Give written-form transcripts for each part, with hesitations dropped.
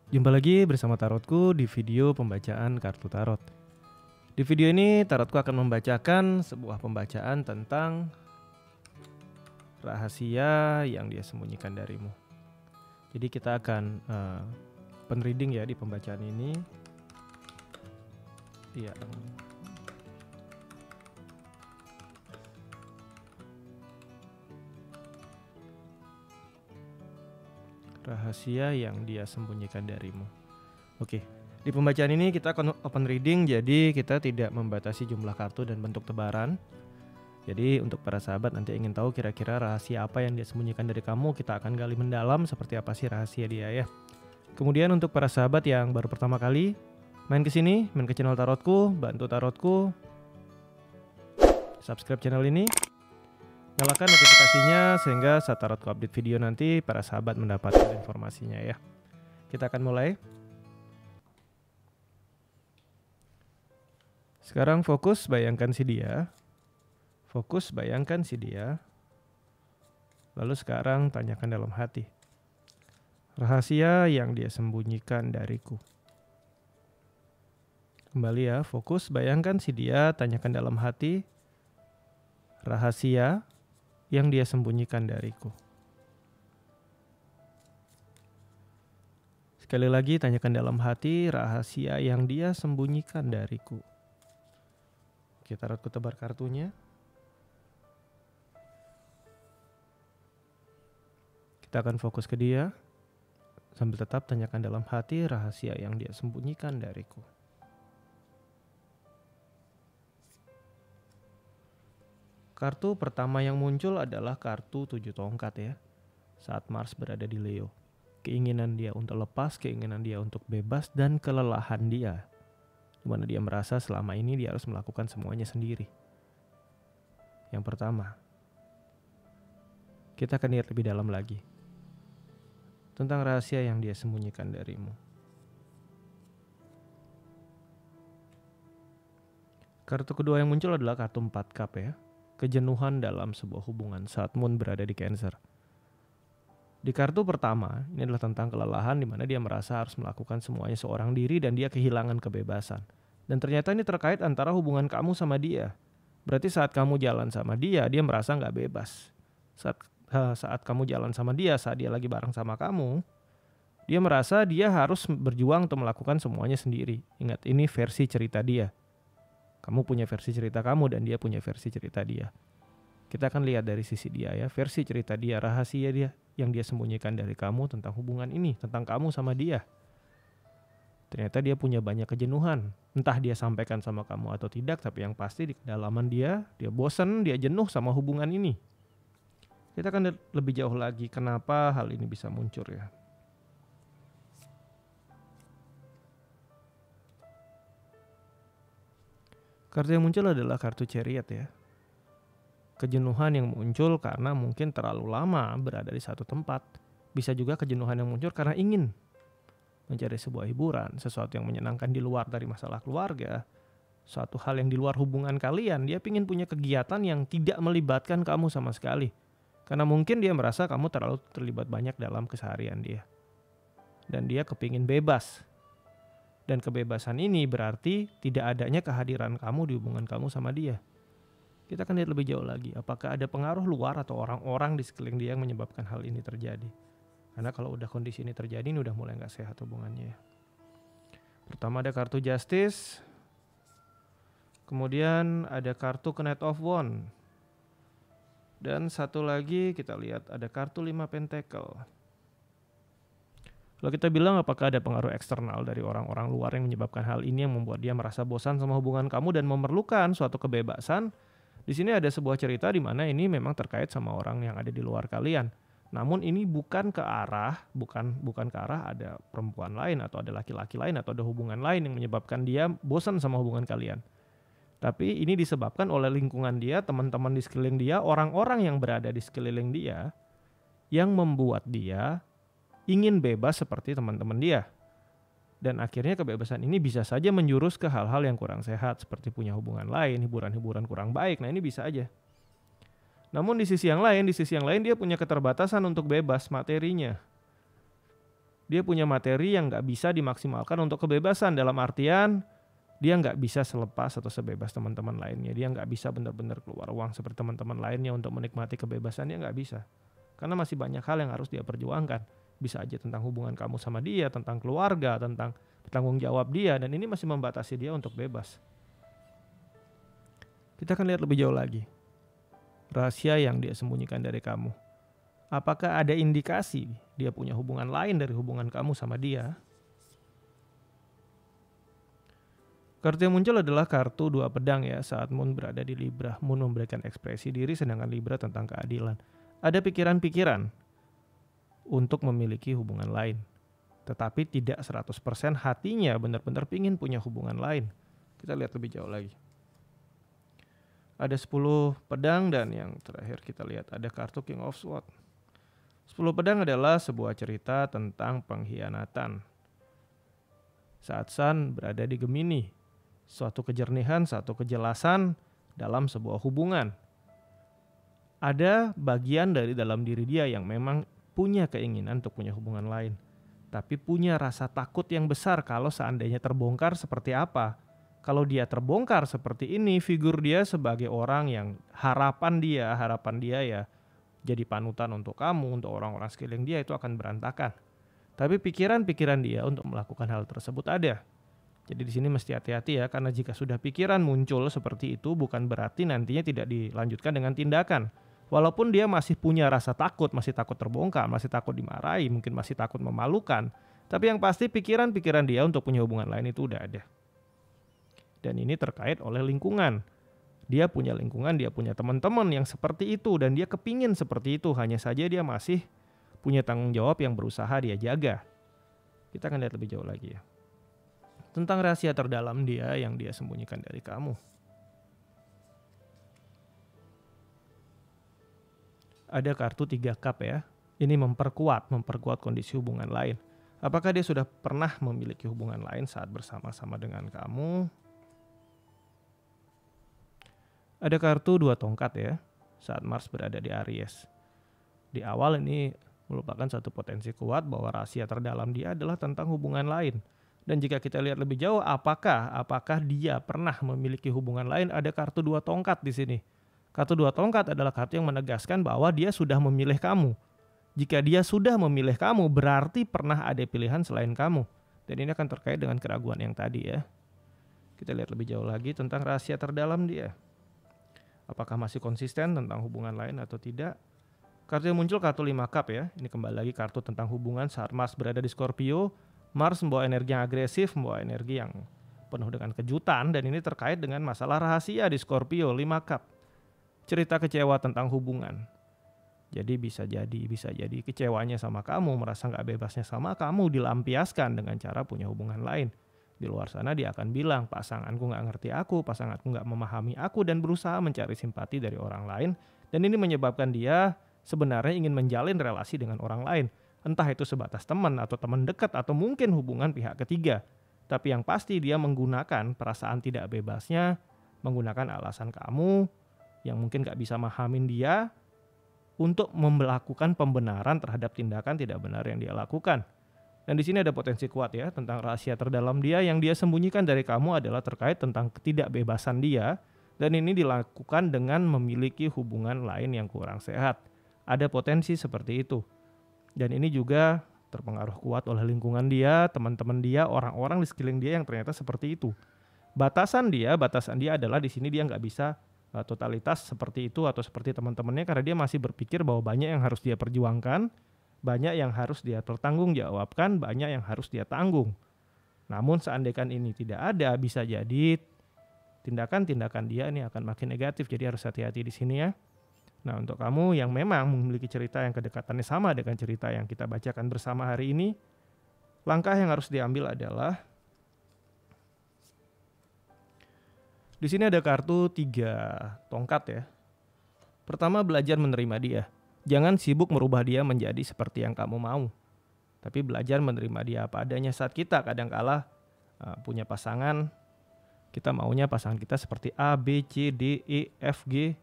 Jumpa lagi bersama Tarotku di video pembacaan kartu tarot. Di video ini Tarotku akan membacakan sebuah pembacaan tentang rahasia yang dia sembunyikan darimu. Jadi kita akan open reading ya di pembacaan ini. Iya. Rahasia yang dia sembunyikan darimu. Oke, di pembacaan ini kita akan open reading, jadi kita tidak membatasi jumlah kartu dan bentuk tebaran. Jadi untuk para sahabat nanti ingin tahu kira-kira rahasia apa yang dia sembunyikan dari kamu, kita akan gali mendalam seperti apa sih rahasia dia ya. Kemudian untuk para sahabat yang baru pertama kali main ke sini, main ke channel Tarotku, bantu Tarotku subscribe channel ini. Nyalakan notifikasinya sehingga saat Tarotku update video nanti para sahabat mendapatkan informasinya ya. Kita akan mulai. Sekarang fokus bayangkan si dia. Fokus bayangkan si dia. Lalu sekarang tanyakan dalam hati. Rahasia yang dia sembunyikan dariku. Kembali ya, fokus bayangkan si dia, tanyakan dalam hati. Rahasia yang dia sembunyikan dariku. Sekali lagi tanyakan dalam hati rahasia yang dia sembunyikan dariku. Oke, Tarotku tebar kartunya. Kita akan fokus ke dia. Sambil tetap tanyakan dalam hati rahasia yang dia sembunyikan dariku. Kartu pertama yang muncul adalah kartu 7 tongkat ya. Saat Mars berada di Leo. Keinginan dia untuk lepas, keinginan dia untuk bebas, dan kelelahan dia. Dimana dia merasa selama ini dia harus melakukan semuanya sendiri. Yang pertama, kita akan lihat lebih dalam lagi. Tentang rahasia yang dia sembunyikan darimu. Kartu kedua yang muncul adalah kartu 4 cup ya. Kejenuhan dalam sebuah hubungan saat Moon berada di Cancer. Di kartu pertama, ini adalah tentang kelelahan di mana dia merasa harus melakukan semuanya seorang diri dan dia kehilangan kebebasan. Dan ternyata ini terkait antara hubungan kamu sama dia. Berarti saat kamu jalan sama dia, dia merasa nggak bebas. Saat kamu jalan sama dia, saat dia lagi bareng sama kamu, dia merasa dia harus berjuang untuk melakukan semuanya sendiri. Ingat, ini versi cerita dia. Kamu punya versi cerita kamu dan dia punya versi cerita dia. Kita akan lihat dari sisi dia ya, versi cerita dia, rahasia dia yang dia sembunyikan dari kamu tentang hubungan ini, tentang kamu sama dia. Ternyata dia punya banyak kejenuhan. Entah dia sampaikan sama kamu atau tidak, tapi yang pasti di kedalaman dia bosan, dia jenuh sama hubungan ini. Kita akan lihat lebih jauh lagi kenapa hal ini bisa muncul ya. Kartu yang muncul adalah kartu Chariot ya. Kejenuhan yang muncul karena mungkin terlalu lama berada di satu tempat. Bisa juga kejenuhan yang muncul karena ingin mencari sebuah hiburan, sesuatu yang menyenangkan di luar dari masalah keluarga, suatu hal yang di luar hubungan kalian. Dia ingin punya kegiatan yang tidak melibatkan kamu sama sekali. Karena mungkin dia merasa kamu terlalu terlibat banyak dalam keseharian dia. Dan dia kepingin bebas. Dan kebebasan ini berarti tidak adanya kehadiran kamu di hubungan kamu sama dia. Kita akan lihat lebih jauh lagi. Apakah ada pengaruh luar atau orang-orang di sekeliling dia yang menyebabkan hal ini terjadi. Karena kalau udah kondisi ini terjadi, ini udah mulai gak sehat hubungannya. Pertama ada kartu Justice. Kemudian ada kartu Knight of Wands. Dan satu lagi kita lihat ada kartu 5 Pentacle. Kalau kita bilang apakah ada pengaruh eksternal dari orang-orang luar yang menyebabkan hal ini yang membuat dia merasa bosan sama hubungan kamu dan memerlukan suatu kebebasan. Di sini ada sebuah cerita di mana ini memang terkait sama orang yang ada di luar kalian. Namun ini bukan ke arah ada perempuan lain atau ada laki-laki lain atau ada hubungan lain yang menyebabkan dia bosan sama hubungan kalian. Tapi ini disebabkan oleh lingkungan dia, teman-teman di sekeliling dia, orang-orang yang berada di sekeliling dia yang membuat dia ingin bebas seperti teman-teman dia. Dan akhirnya kebebasan ini bisa saja menjurus ke hal-hal yang kurang sehat seperti punya hubungan lain, hiburan-hiburan kurang baik. Nah, ini bisa aja. Namun di sisi yang lain dia punya keterbatasan untuk bebas materinya. Dia punya materi yang nggak bisa dimaksimalkan untuk kebebasan, dalam artian dia nggak bisa selepas atau sebebas teman-teman lainnya. Dia nggak bisa benar-benar keluar uang seperti teman-teman lainnya untuk menikmati kebebasan. Dia nggak bisa. Karena masih banyak hal yang harus dia perjuangkan. Bisa aja tentang hubungan kamu sama dia, tentang keluarga, tentang tanggung jawab dia. Dan ini masih membatasi dia untuk bebas. Kita akan lihat lebih jauh lagi. Rahasia yang dia sembunyikan dari kamu. Apakah ada indikasi dia punya hubungan lain dari hubungan kamu sama dia? Kartu yang muncul adalah kartu 2 pedang ya, saat Moon berada di Libra. Moon memberikan ekspresi diri, sedangkan Libra tentang keadilan. Ada pikiran-pikiran untuk memiliki hubungan lain. Tetapi tidak 100% hatinya benar-benar pingin punya hubungan lain. Kita lihat lebih jauh lagi. Ada 10 pedang dan yang terakhir kita lihat ada kartu King of Swords. 10 pedang adalah sebuah cerita tentang pengkhianatan. Saat Sun berada di Gemini, suatu kejernihan, satu kejelasan dalam sebuah hubungan. Ada bagian dari dalam diri dia yang memang punya keinginan untuk punya hubungan lain. Tapi punya rasa takut yang besar kalau seandainya terbongkar seperti apa. Kalau dia terbongkar seperti ini, figur dia sebagai orang yang harapan dia ya jadi panutan untuk kamu, untuk orang-orang sekeliling dia itu akan berantakan. Tapi pikiran-pikiran dia untuk melakukan hal tersebut ada. Jadi di sini mesti hati-hati ya, karena jika sudah pikiran muncul seperti itu bukan berarti nantinya tidak dilanjutkan dengan tindakan. Walaupun dia masih punya rasa takut, masih takut terbongkar, masih takut dimarahi, mungkin masih takut memalukan. Tapi yang pasti pikiran-pikiran dia untuk punya hubungan lain itu udah ada. Dan ini terkait oleh lingkungan. Dia punya lingkungan, dia punya teman-teman yang seperti itu dan dia kepingin seperti itu. Hanya saja dia masih punya tanggung jawab yang berusaha dia jaga. Kita akan lihat lebih jauh lagi ya. Tentang rahasia terdalam dia yang dia sembunyikan dari kamu. Ada kartu 3 cup ya. Ini memperkuat kondisi hubungan lain. Apakah dia sudah pernah memiliki hubungan lain saat bersama-sama dengan kamu? Ada kartu 2 tongkat ya, saat Mars berada di Aries. Di awal ini merupakan satu potensi kuat bahwa rahasia terdalam dia adalah tentang hubungan lain. Dan jika kita lihat lebih jauh, apakah dia pernah memiliki hubungan lain? Ada kartu 2 tongkat di sini. Kartu 2 tongkat adalah kartu yang menegaskan bahwa dia sudah memilih kamu. Jika dia sudah memilih kamu, berarti pernah ada pilihan selain kamu. Dan ini akan terkait dengan keraguan yang tadi ya. Kita lihat lebih jauh lagi tentang rahasia terdalam dia. Apakah masih konsisten tentang hubungan lain atau tidak? Kartu yang muncul kartu 5 cup ya. Ini kembali lagi kartu tentang hubungan saat Mars berada di Scorpio. Mars membawa energi yang agresif, membawa energi yang penuh dengan kejutan. Dan ini terkait dengan masalah rahasia di Scorpio 5 cup. Cerita kecewa tentang hubungan. Jadi bisa jadi kecewanya sama kamu, merasa gak bebasnya sama kamu dilampiaskan dengan cara punya hubungan lain. Di luar sana dia akan bilang, pasanganku gak ngerti aku, pasanganku gak memahami aku, dan berusaha mencari simpati dari orang lain. Dan ini menyebabkan dia sebenarnya ingin menjalin relasi dengan orang lain. Entah itu sebatas teman atau teman dekat atau mungkin hubungan pihak ketiga. Tapi yang pasti dia menggunakan perasaan tidak bebasnya, menggunakan alasan kamu yang mungkin gak bisa memahamin dia untuk melakukan pembenaran terhadap tindakan tidak benar yang dia lakukan. Dan di sini ada potensi kuat ya tentang rahasia terdalam dia yang dia sembunyikan dari kamu adalah terkait tentang ketidakbebasan dia, dan ini dilakukan dengan memiliki hubungan lain yang kurang sehat. Ada potensi seperti itu. Dan ini juga terpengaruh kuat oleh lingkungan dia, teman-teman dia, orang-orang di sekeliling dia yang ternyata seperti itu. Batasan dia adalah di sini dia nggak bisa totalitas seperti itu atau seperti teman-temannya karena dia masih berpikir bahwa banyak yang harus dia perjuangkan. Banyak yang harus dia pertanggungjawabkan, banyak yang harus dia tanggung. Namun seandainya ini tidak ada, bisa jadi tindakan-tindakan dia ini akan makin negatif. Jadi harus hati-hati di sini ya. Nah, untuk kamu yang memang memiliki cerita yang kedekatannya sama dengan cerita yang kita bacakan bersama hari ini, langkah yang harus diambil adalah di sini ada kartu 3 tongkat ya. Pertama, belajar menerima dia. Jangan sibuk merubah dia menjadi seperti yang kamu mau. Tapi belajar menerima dia apa adanya. Saat kita kadangkala punya pasangan, kita maunya pasangan kita seperti A, B, C, D, E, F, G.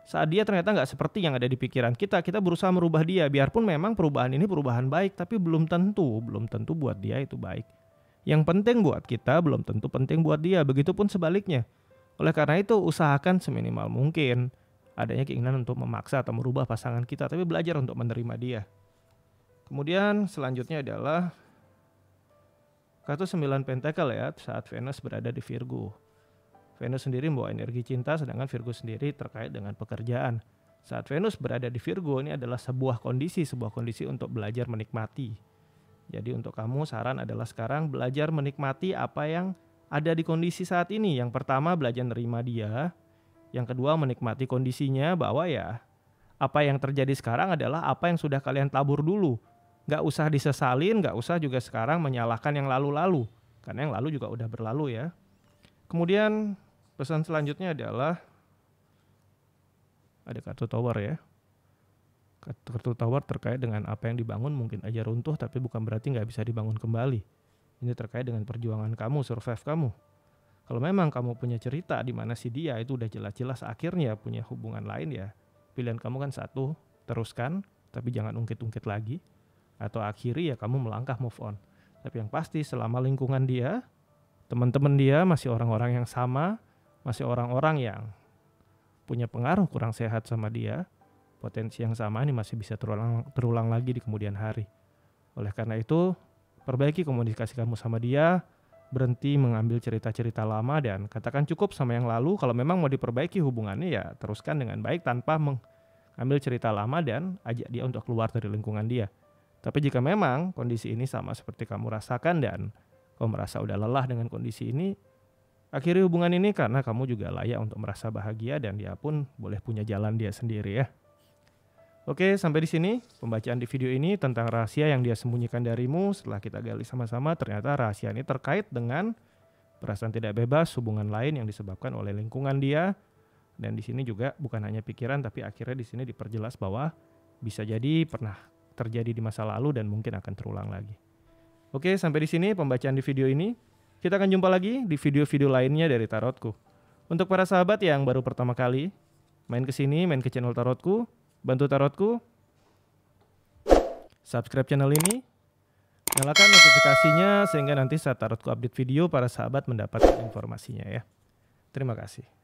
Saat dia ternyata nggak seperti yang ada di pikiran kita, kita berusaha merubah dia. Biarpun memang perubahan ini perubahan baik, tapi belum tentu buat dia itu baik. Yang penting buat kita belum tentu penting buat dia. Begitupun sebaliknya. Oleh karena itu usahakan seminimal mungkin adanya keinginan untuk memaksa atau merubah pasangan kita, tapi belajar untuk menerima dia. Kemudian selanjutnya adalah kartu 9 pentakel ya, saat Venus berada di Virgo. Venus sendiri membawa energi cinta, sedangkan Virgo sendiri terkait dengan pekerjaan. Saat Venus berada di Virgo, ini adalah sebuah kondisi untuk belajar menikmati. Jadi untuk kamu saran adalah sekarang belajar menikmati apa yang ada di kondisi saat ini. Yang pertama belajar nerima dia. Yang kedua menikmati kondisinya, bahwa ya apa yang terjadi sekarang adalah apa yang sudah kalian tabur dulu. Gak usah disesalin, gak usah juga sekarang menyalahkan yang lalu-lalu. Karena yang lalu juga udah berlalu ya. Kemudian pesan selanjutnya adalah ada kartu Tower ya. Kartu Tower terkait dengan apa yang dibangun mungkin aja runtuh, tapi bukan berarti gak bisa dibangun kembali. Ini terkait dengan perjuangan kamu, survive kamu. Kalau memang kamu punya cerita di mana si dia itu udah jelas-jelas akhirnya punya hubungan lain, ya pilihan kamu kan satu, teruskan tapi jangan ungkit-ungkit lagi, atau akhiri ya kamu melangkah move on. Tapi yang pasti selama lingkungan dia, teman-teman dia masih orang-orang yang sama, masih orang-orang yang punya pengaruh kurang sehat sama dia, potensi yang sama ini masih bisa terulang lagi di kemudian hari. Oleh karena itu perbaiki komunikasi kamu sama dia. Berhenti mengambil cerita-cerita lama dan katakan cukup sama yang lalu. Kalau memang mau diperbaiki hubungannya, ya teruskan dengan baik tanpa mengambil cerita lama dan ajak dia untuk keluar dari lingkungan dia. Tapi jika memang kondisi ini sama seperti kamu rasakan dan kamu merasa udah lelah dengan kondisi ini, akhiri hubungan ini karena kamu juga layak untuk merasa bahagia dan dia pun boleh punya jalan dia sendiri ya. Oke, sampai di sini pembacaan di video ini tentang rahasia yang dia sembunyikan darimu. Setelah kita gali sama-sama, ternyata rahasia ini terkait dengan perasaan tidak bebas, hubungan lain yang disebabkan oleh lingkungan dia. Dan di sini juga bukan hanya pikiran, tapi akhirnya di sini diperjelas bahwa bisa jadi pernah terjadi di masa lalu dan mungkin akan terulang lagi. Oke, sampai di sini pembacaan di video ini. Kita akan jumpa lagi di video-video lainnya dari Tarotku. Untuk para sahabat yang baru pertama kali main ke sini, main ke channel Tarotku, bantu Tarotku, subscribe channel ini, nyalakan notifikasinya sehingga nanti saat Tarotku update video para sahabat mendapatkan informasinya ya. Terima kasih.